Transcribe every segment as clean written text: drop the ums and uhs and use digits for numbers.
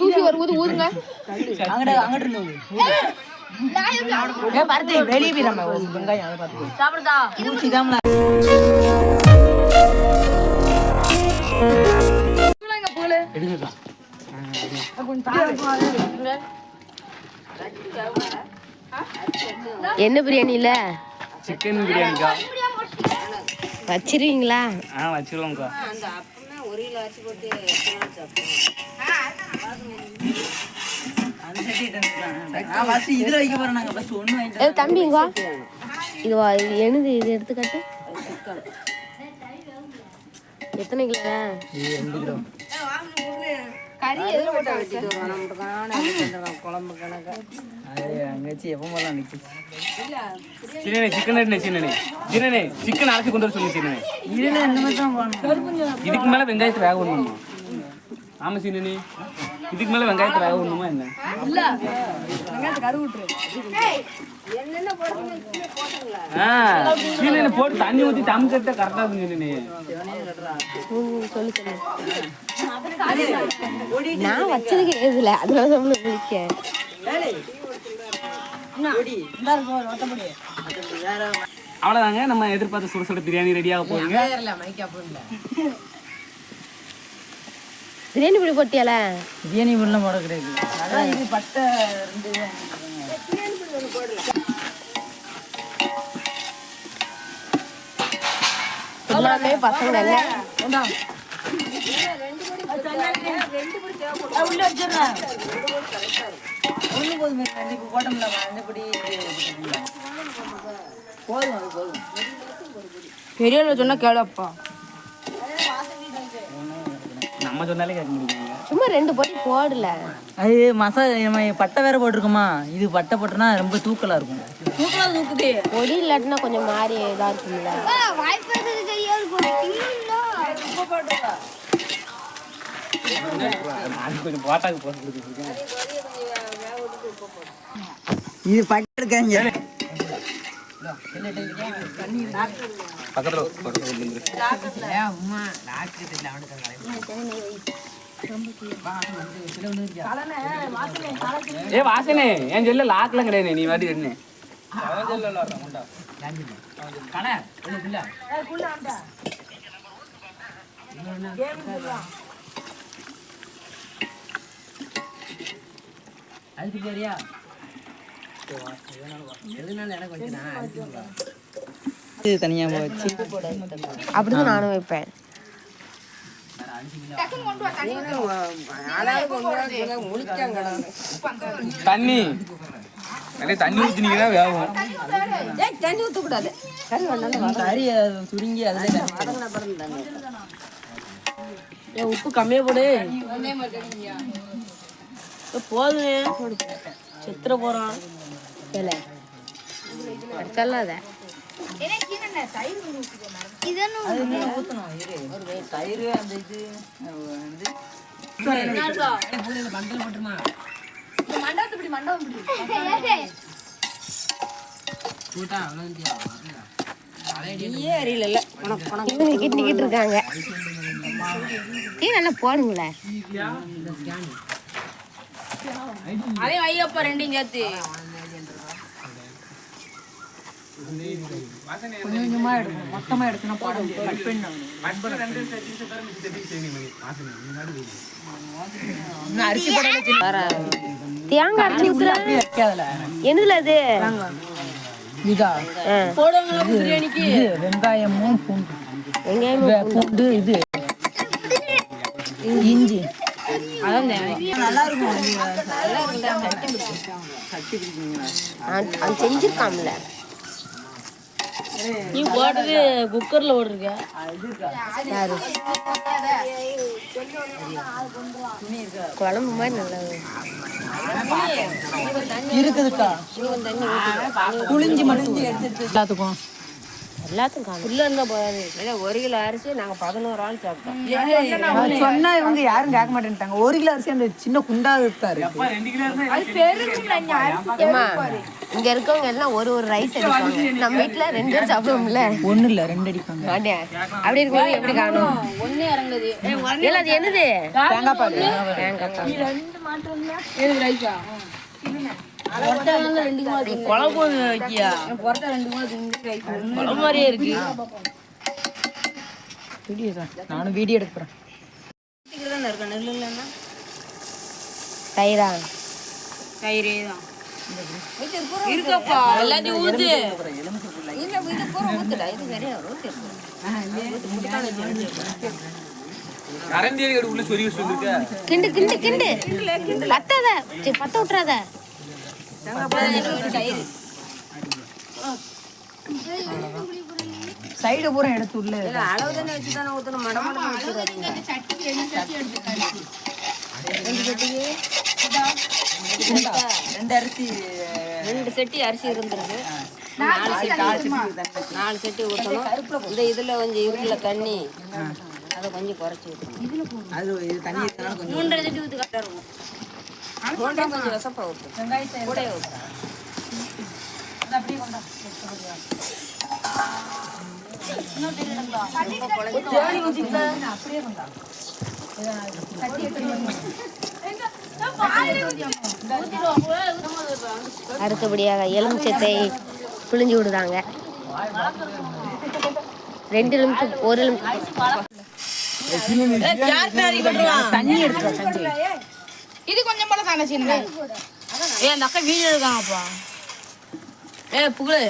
தூக்கி வரும்போது ஊதுங்க. வெளியே போய் நம்ம வெங்காயம் சாப்பிடுதா என்ன பிரியாணில? சிக்கன் பிரியாணிக்கா. வச்சிருவீங்களா? வச்சிருவோம்க்கா. தம்பிங்க இது என்னது இது எடுத்துக்காட்டு. எத்தனை கிலோ? 2 கிலோ. கறி எதுல போட்டு வச்சிட்டு வரணும் குழம்பு கணக்கு. அங்கச்சி எப்போ போலாம் நிக்கு. சின்னனே சிக்கன் எடுனே சின்னனே. சின்னனே சிக்கன் அலசி கொண்டு வர சொல்லு சின்னனே. இதுல என்ன மட்டும் போடணும். இதுக்கு மேல வெங்காயத்தை வேக விடணுமா? ஆமா சின்னனே. இதுக்கு மேல வெங்காயத்தை வேக விடணுமா என்ன? இல்ல. வெங்காயத்தை கரு விட்டுரு. என்னென்ன போடுறீங்க போடுங்களா? சின்னனே போட்டு தண்ணி ஊத்தி தம்கட்ட கரெக்ட்டா இருக்கு சின்னனே. சொல்லு சொல்லு. நான் வச்சிருக்கேன் இதுல அதனால தான் உங்களுக்கு அவ்வளவுதாங்க. நம்ம எதிர்பார்த்த சுட சுட பிரியாணி ரெடியாக போகுங்க. பிரியாணி பொடி போட்டியால? பிரியாணி பொடிலாம் போட கிடையாது. இது பட்டை 2 எல்லாமே பசங்க உள்ள வச்சிடுறேன். ஒண்ணு போதுமே. இப்போ போட்டோம்ல அந்த பொடி போதும். அது போதும். பெரியவங்க சொன்னா கேளப்பா. நம்ம சொன்னாலே கேட்க முடியுங்க. சும்மா 2 பொடி போடல. அது மசாலா பட்டை வேற போட்டிருக்குமா. இது பட்டை போட்டோன்னா ரொம்ப தூக்கலா இருக்கும். தூக்குது பொடி இல்லாட்டினா கொஞ்சம் மாறி இதா இருக்கும்ல. கொஞ்சம் பாட்டாக்கு போட்டு கொடுத்துருக்கேன். இது பட்டை இருக்காங்க பக்கத்துல வாசனே என் சொல்ல லாக்லாம் கிடையாது. நீ வாட்டி என்ன அதுக்கு சரியா தனியா வச்சு அப்படிதான் நானும் வைப்பேன். தண்ணி தண்ணி ஊத்தினீங்கன்னா வேகும். தண்ணி ஊற்றக்கூடாது. கறி சுருங்கி அதுல உப்பு கம்மியா போடு. போதுங்க செத்துற போறான். சொல்லாத தயிர் அந்த இது கிட்டிக்கிட்டு இருக்காங்க. டீ நல்லா போடுங்களேன். அதே ஐயப்பா 2 சேர்த்து கொஞ்சமா எடுக்கணும். மொத்தமா எடுக்கணும். அரிசி தேங்காய் அரைச்சி ஊத்துற என்னதுல அது இதா போடுவாங்களா பிரியாணிக்கு? வெங்காயமும் பூண்டு இது இஞ்சி அதான் நல்லா இருக்கும். செஞ்சிருக்காம்ல. நீ போடுறது குக்கர்ல ஓடுறீங்க. யாரு குழம்பு மாதிரி நல்லா இருக்குதுக்கா. புளிஞ்சி மட்டும் எல்லாத்துக்கும் எல்லாத்துக்கும் உள்ள இருந்தா போகாது. 1 கிலோ அரிசி நாங்க 11 ஆள் சாப்பிட்டோம். சொன்னா இவங்க யாரும் கேட்க மாட்டேன்ட்டாங்க. 1 கிலோ அரிசி அந்த சின்ன குண்டா இருக்காரு. ஏமா இங்க இருக்கவங்க எல்லாம் ஒரு ரைஸ் அடிப்பாங்க. நம்ம வீட்டுல 2 பேர் சாப்பிடுவோம்ல. ஒண்ணு இல்ல 2 அடிப்பாங்க. அப்படி இருக்கும்போது எப்படி காணும்? ஒண்ணே இறங்குது. இல்ல அது என்னது? தேங்காய் பால். தேங்காய் பால். ஏது ரைஸா? குழம்பு வைக்கியா? பொரோட்டா 2 மூணு தின்னு ரைஸ். குழம்பு மாதிரியே இருக்கு. நானும் வீடியோ எடுக்கிறேன். இருக்க நெல்லு இல்லைன்னா தயிரா? தயிரே தான் இருக்கப்பா. எல்லாத்தையும் ஊத்து. இல்ல இது பூரா ஊத்துடா. இது சரியா ஊத்து. கரண்டி உள்ள சொறி வச்சிருக்க. கிண்டு கிண்டு கிண்டு. பத்தாத. சரி பத்த விட்டுறாத. தயிர் சைடு பூரா எடுத்து உள்ள அளவு தானே வச்சு தானே ஊத்தணும். மடமடம் ஊத்துறாதீங்க. 2 அரிசி 2 செட்டி அரிசி இருந்துருக்கு. 4 செட்டி ஊற்றணும். இந்த இதில் கொஞ்சம் இருக்குல்ல தண்ணி, அதை கொஞ்சம் குறைச்சி ஊற்றணும். அது இது தண்ணி ஊத்தினாலும் கொஞ்சம் 3.5 செட்டி ஊற்றி கரெக்டாக இருக்கும். 3 கொஞ்சம் விசப்பா ஊற்றும். கூட ஊற்றும். அடுத்தபடியாக எலுமிச்சத்தை பிழிஞ்சு விடுதாங்க. 2 எலுமிச்சை 1 எலுமிச்சை. தண்ணி எடுத்து இது கொஞ்சம் போல தானே சின்ன. அந்த அக்கா வீடியோ இருக்காங்கப்பா. புகழ்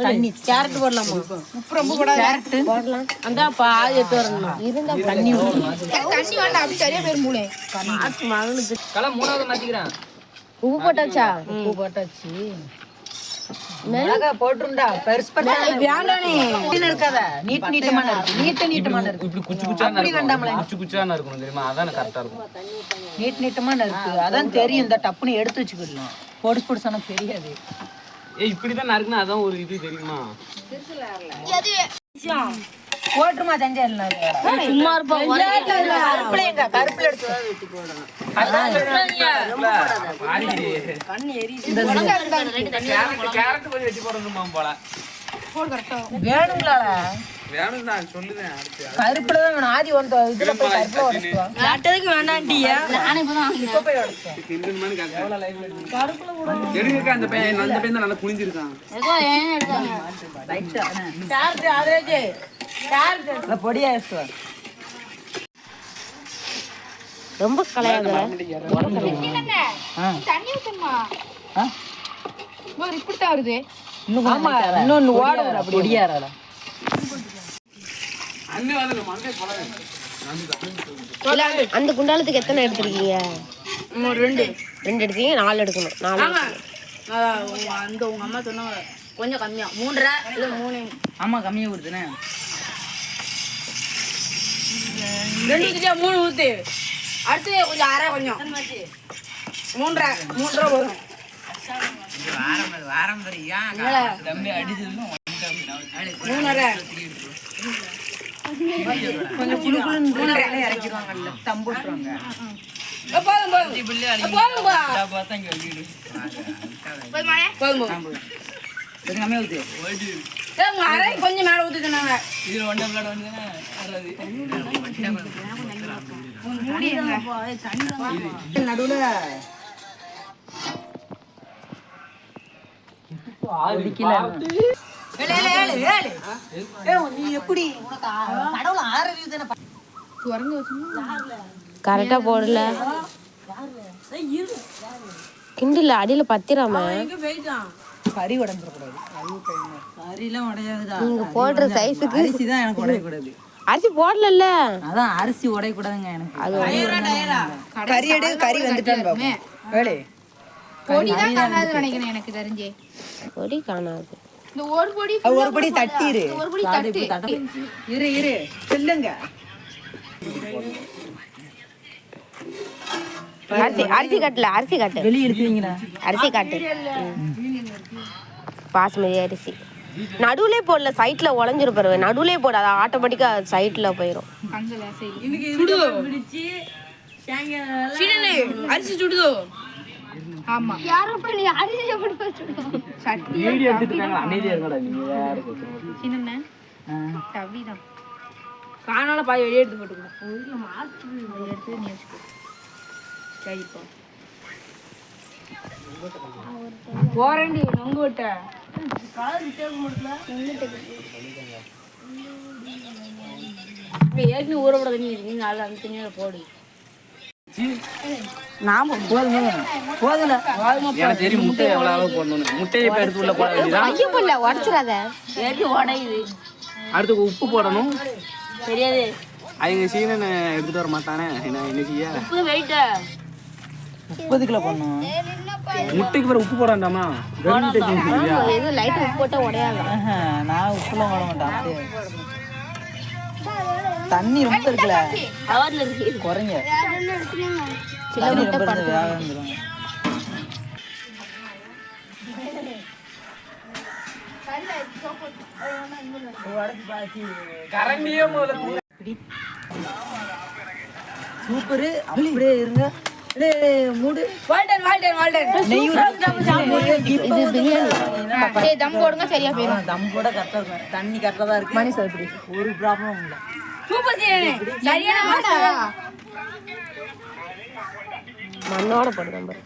தண்ணி கேரட் போடலாமா? ரொம்ப கூட போடலாம். அந்தாப்பா ஆள் 8 வரணும். இருந்தா தண்ணி தண்ணி வேண்டாம். அப்படி சரியா பேர் மூளை. மகனுக்கு கலம் 3வது மாத்திக்கிறேன். உப்பு போட்டாச்சா? உப்பு போட்டாச்சு. மிளகா போட்டுருண்டா. பெருசு வேண்டானே இருக்காத. நீட்டமான இருக்கு. நீட்டமான இருக்கு. இப்படி குச்சி குச்சான இருக்கும். குச்சி குச்சான இருக்கும் தெரியுமா? அதான் கரெக்டா இருக்கும். நீட்டமான இருக்கு. அதான் தெரியும். இந்த டப்புன்னு எடுத்து வச்சுக்கலாம். பொடுசு பொடுசான தெரியாது. இப்படிதான் நறுக்குனா அதான் ஒரு இது தெரியுமா? போட்டுருமா செஞ்சா இல்லை சும்மா இருப்பா. கருப்புல எங்க கருப்புல எடுத்து கேரட் கொஞ்சம் வெட்டி போடணுமா போல. வேணுங்களா? வேணும் நான் சொல்லுவேன். கருப்புல தான் வேணும். ஆதி வந்து இதுல போய் கருப்புல உடைச்சுவா. நாட்டதுக்கு வேண்டாண்டியா? இப்ப போய் உடைச்சேன். எடுக்க அந்த பையன் தான் நல்லா குனிஞ்சிருக்கான். பொடியா எடுத்துவா. ரொம்ப கலையாத. தண்ணி ஊத்தணுமா? இப்படித்தான் வருது. ஆமா இன்னொன்னு ஓடும் அப்படி பொடியாரல. அந்த குண்டாலத்துக்கு எத்தனை எடுத்துருக்கீங்க? 2 எடுத்தீங்க. 4 எடுக்கணும். 4 அந்த உங்க அம்மா சொன்னாங்க கொஞ்சம் கம்மியா 3.5 இல்ல 3. ஆமா கம்மியா ஊடுதுனே. 2 ஊத்தியா 3 ஊத்து. அடுத்து கொஞ்சம் அரை கொஞ்சம் 3.5 வரும். வாரம் வரியா தம்பி அடிச்சதுன்னு 3.5 கொஞ்சம் குளுக்குளுன்னு இறக்கிடுவாங்கல்ல. தம்புட்டுருவாங்க. போதும் கம்மியா ஊத்து. அரை கொஞ்சம் மேல ஊத்து சொன்னாங்க. நடுவுல நீ எப்படி கடவுள ஆரறிவு தானே கரெக்டா போடல. கிண்டில அடியில பத்திராம. கறி உடஞ்சிடக்கூடாது. கறிலாம் உடையாதுதா. நீங்க போடுற சைஸுக்கு அரிசி தான் எனக்கு உடையக்கூடாது. அரிசி போடல. அதான் அரிசி உடையக்கூடாதுங்க எனக்கு. கறி எடு. கறி வந்துட்டான்னு பாப்போம். வேலை பொடி தான் காணாது நினைக்கிறேன் எனக்கு தெரிஞ்சே. பொடி காணாது. இந்த ஒரு பொடி தட்டிரு. ஒரு பொடி தட்டு. இரு சொல்லுங்க. அரிசி காட்டு. வெளியே எடுப்பீங்களா? அரிசி காட்டு. பாஸ்மதி அரிசி நடுவுலே போடல. சைட்ல உடஞ்சிருப்பாரு. நடுவுலே போட. அது ஆட்டோமேட்டிக்கா சைட்ல போயிடும். அரிசி சுடுதோ? ஆமா யாரும் பண்ணி அரிசி எப்படி வச்சிருக்கோம் சட்டி வீடியோ எடுத்துட்டு இருக்காங்க அமைதியா இருக்கடா நீங்க வேற பேசுறீங்க. சின்ன டவி தான் காணால பாய் வெளியே எடுத்து போட்டுக்கணும் வீட்டுல மாஸ்டர் எடுத்து நீ வச்சுக்கோ சரிப்பா போறேன்டி நொங்கு விட்ட ஏற்கனவே ஊறப்பட தண்ணி இருக்கு நாலு அந்த தண்ணியில போடு நாம போதும் போதும் எனக்கு தெரியும் முட்டை எவ்வளவு அளவு போடணும்னு. முட்டையை இப்ப எடுத்து உள்ள போட வேண்டியதான். ஐயோ பண்ணல உடச்சிடாத. ஏற்கனவே உடையுது அடுத்து உப்பு போடணும். தெரியாது அவங்க சீனனை எடுத்துட்டு வர மாட்டானே, என்ன செய்ய? உப்பு வெயிட்டா 30 கிலோ பண்ணும். முட்டைக்கு பிறகு உப்பு போட வேண்டாமா? வெறும் முட்டை செஞ்சுருக்கியா? ஏதோ லைட் உப்பு போட்டா உடையாது. நான் உப்புலாம் போட மாட்டேன். அப்படியே தண்ணி ரொம்ப இருக்குல்ல, கவர்ல இருக்கு குறைங்க. சில தண்ணி முட்டை ரொம்ப இருந்து வேக வந்துடும். கரண்டியே முதல்ல சூப்பரு. அப்படியே இருங்க. மூடு. நெய் சரி தம் போடுங்க சரியா போயிடும் தம் கூட கரெக்டா இருக்கும். தண்ணி கரெக்டா தான் இருக்கு. மணி சாப்பிடு. ஒரு ப்ராப்ளம் இல்லை. மண்ணோட போடு நம்பர்.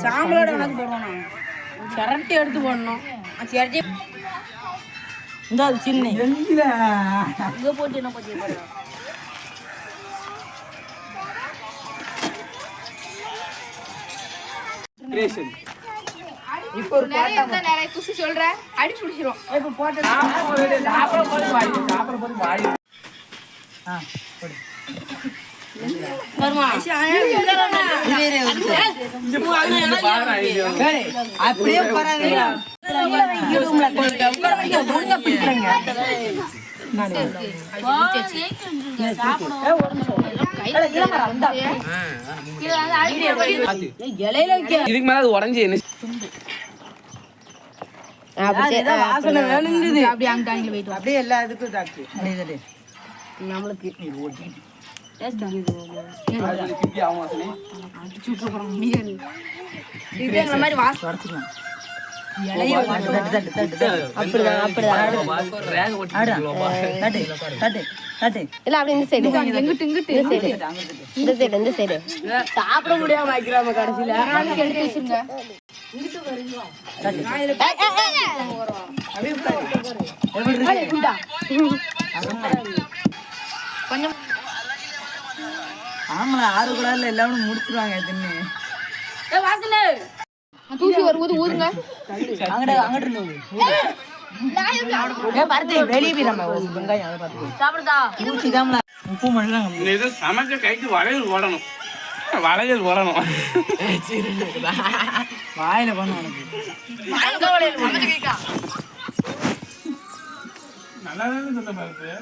சாம்பலோட உனக்கு போடணும் சிரட்டி எடுத்து போடணும் சிரட்டி இந்த அது சின்ன இங்க போட்டு என்ன பண்ணி போடுறோம் கிரேஷன். இப்போ ஒரு நிறைய இருந்தா நிறைய குசி சொல்ற அடி பிடிச்சிரும் இப்போ போட்டு சாப்பிட போது வாய். போடு. வருமா அப்படியே பரவாயில்ல. இதுக்கு மேல அது உடஞ்சி என்ன வாசனை வேணுங்குது. அப்படியே அங்க தானில போயிட்டு வா அப்படியே எல்லா இதுக்கும் டாக்டர். அப்படியே நம்மளுக்கு திருப்பி ஆகும் வாசனை. இது இந்த மாதிரி வாசம் தொடச்சிக்கலாம். அப்படிதான் அப்படிதான். ரேக ஒட்டி தட்டு தட்டு தட்டு. இல்ல அப்படி இந்த சைடு எங்கிட்டு இங்கிட்டு இந்த சைடு இந்த சைடு. சாப்பிட முடியாம வைக்கிறாம கடைசியில எடுத்து வச்சிருங்க கொஞ்சம் ஆமால 6 குடால எல்லாரும் முடிச்சிருவாங்க தின்னு. வாசனை தூசி வரும்போது ஊதுங்க அங்கட இருந்து பருத்தி வெளியே போய் நம்ம வெங்காயம் அதை பார்த்து சாப்பிடுதா ஊசி தாமல உப்பு மண்ணாங்க. இது சமைக்க கைக்கு வளையல் போடணும். வளையல் போடணும். வாயில பண்ண உனக்கு நல்லா சொல்ல பாரு.